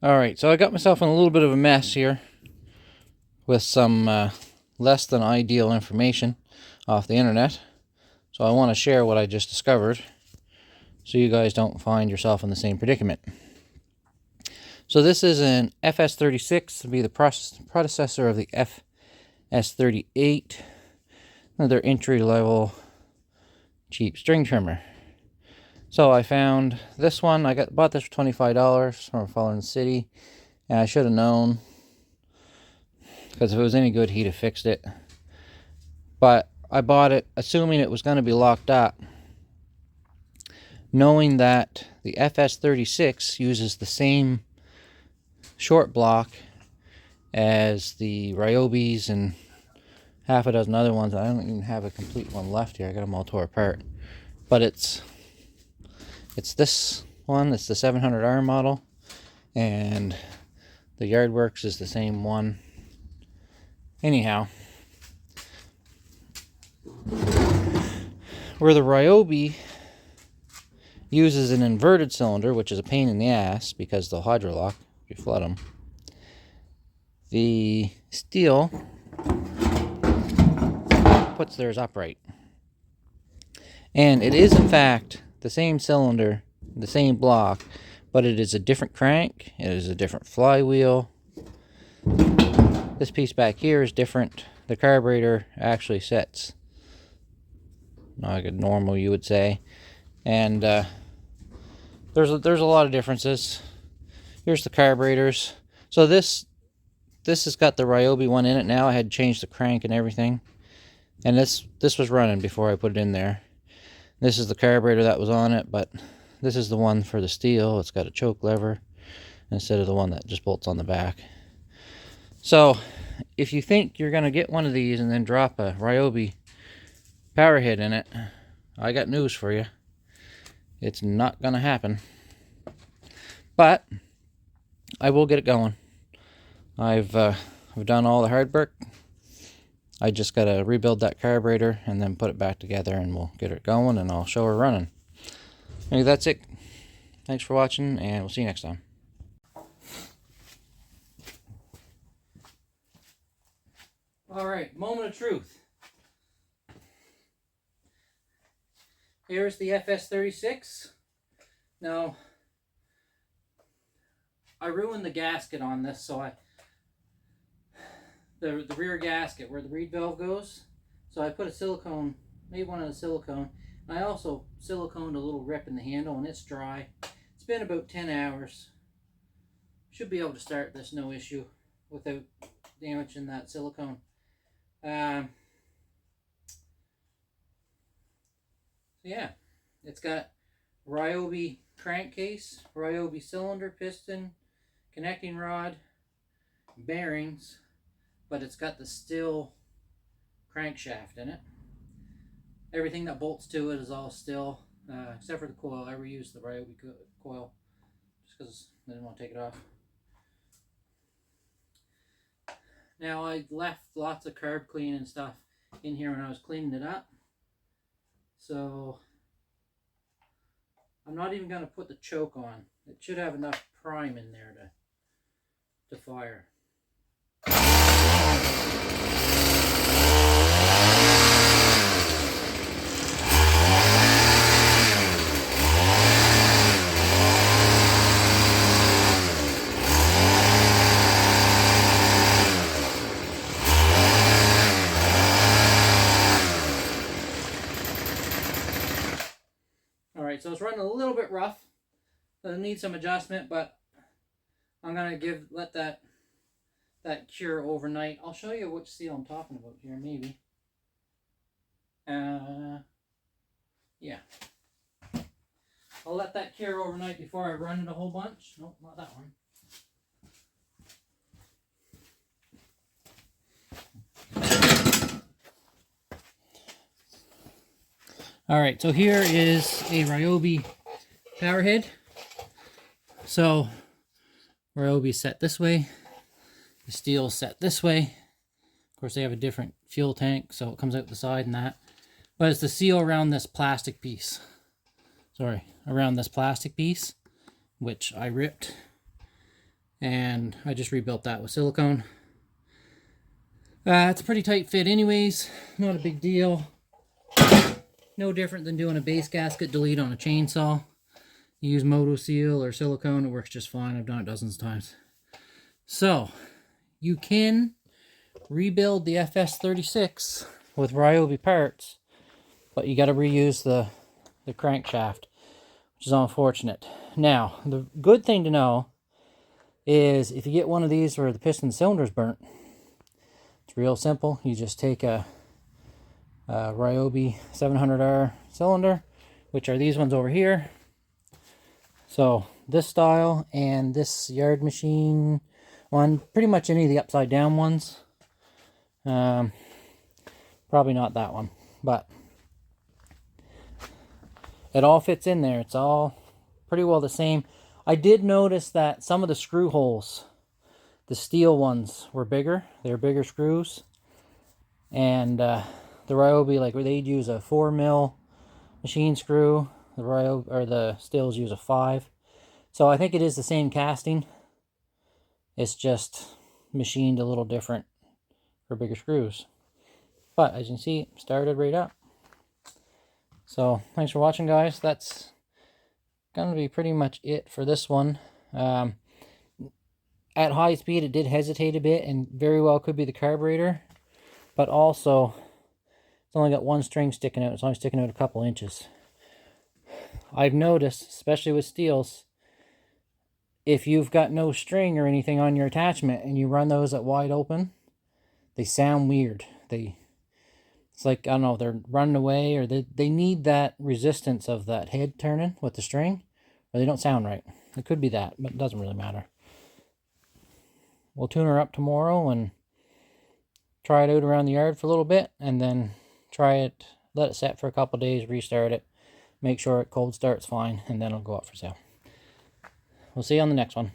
Alright, so I got myself in a little bit of a mess here with some less than ideal information off the internet. So I want to share what I just discovered so you guys don't find yourself in the same predicament. So this is an fs36 to be the predecessor of the fs38, another entry-level cheap string trimmer. So I found this one. I bought this for $25 from a fellow in the city, and I should have known, because if it was any good, he'd have fixed it. But I bought it assuming it was going to be locked up, knowing that the fs36 uses the same short block as the Ryobis and half a dozen other ones. I don't even have a complete one left here. I got them all tore apart. But it's this one. It's the 700R model, and the Yardworks is the same one. Anyhow, where the Ryobi uses an inverted cylinder, which is a pain in the ass because they'll hydrolock if you flood them, the Stihl puts theirs upright. And it is in fact the same cylinder, the same block, but it is a different crank, it is a different flywheel. This piece back here is different. The carburetor actually sets like a normal, you would say. And there's a lot of differences. Here's the carburetors. So this has got the Ryobi one in it now. I had changed the crank and everything. And this was running before I put it in there. This is the carburetor that was on it, but this is the one for the Stihl. It's got a choke lever instead of the one that just bolts on the back. So if you think you're going to get one of these and then drop a Ryobi power head in it, I got news for you. It's not going to happen. But I will get it going. I've done all the hard work. I just got to rebuild that carburetor and then put it back together, and we'll get it going, and I'll show her running. Anyway, that's it. Thanks for watching, and we'll see you next time. Alright, moment of truth. Here's the fs36. Now, I ruined the gasket on this, so the rear gasket where the reed valve goes. So I put a silicone, made one of the silicone. I also siliconed a little rip in the handle, and it's dry. It's been about 10 hours. Should be able to start this no issue without damaging that silicone. So yeah, it's got Ryobi crankcase, Ryobi cylinder, piston, connecting rod, bearings, but it's got the Stihl crankshaft in it. Everything that bolts to it is all Stihl, except for the coil. I reused the Ryobi coil just because I didn't want to take it off. Now, I left lots of carb clean and stuff in here when I was cleaning it up, so I'm not even going to put the choke on. It should have enough prime in there to fire. Alright, so it's running a little bit rough. It'll need some adjustment, but I'm going to let that cure overnight. I'll show you which seal I'm talking about here, maybe. Yeah. I'll let that cure overnight before I run it a whole bunch. Nope, not that one. Alright, so here is a Ryobi power head. So, Ryobi set this way, the Stihl set this way. Of course, they have a different fuel tank, so it comes out the side and that. But it's the seal around this plastic piece. Sorry, around this plastic piece, which I ripped and I just rebuilt that with silicone. It's a pretty tight fit anyways, not a big deal. No different than doing a base gasket delete on a chainsaw. You use Moto Seal or silicone, it works just fine. I've done it dozens of times. So, you can rebuild the fs36 with Ryobi parts, but you got to reuse the crankshaft, which is unfortunate. Now, the good thing to know is if you get one of these where the piston cylinder's burnt, it's real simple. You just take a Ryobi 700R cylinder, which are these ones over here. So this style and this Yard Machine one, pretty much any of the upside down ones. Probably not that one, but it all fits in there. It's all pretty well the same. I did notice that some of the screw holes, the Stihl ones, were bigger. They're bigger screws. And the Ryobi, like they'd use a 4mm machine screw. The Ryobi or the Stihls use a 5. So I think it is the same casting. It's just machined a little different for bigger screws. But as you can see, it started right up. So thanks for watching, guys. That's gonna be pretty much it for this one. At high speed, it did hesitate a bit, and very well could be the carburetor. But also, it's only got one string sticking out. It's only sticking out a couple inches. I've noticed, especially with Stihls, if you've got no string or anything on your attachment and you run those at wide open, they sound weird. It's like, I don't know, they're running away, or they need that resistance of that head turning with the string, or they don't sound right. It could be that, but it doesn't really matter. We'll tune her up tomorrow and try it out around the yard for a little bit, and then try it, let it set for a couple days, restart it, make sure it cold starts fine, and then it'll go up for sale. We'll see you on the next one.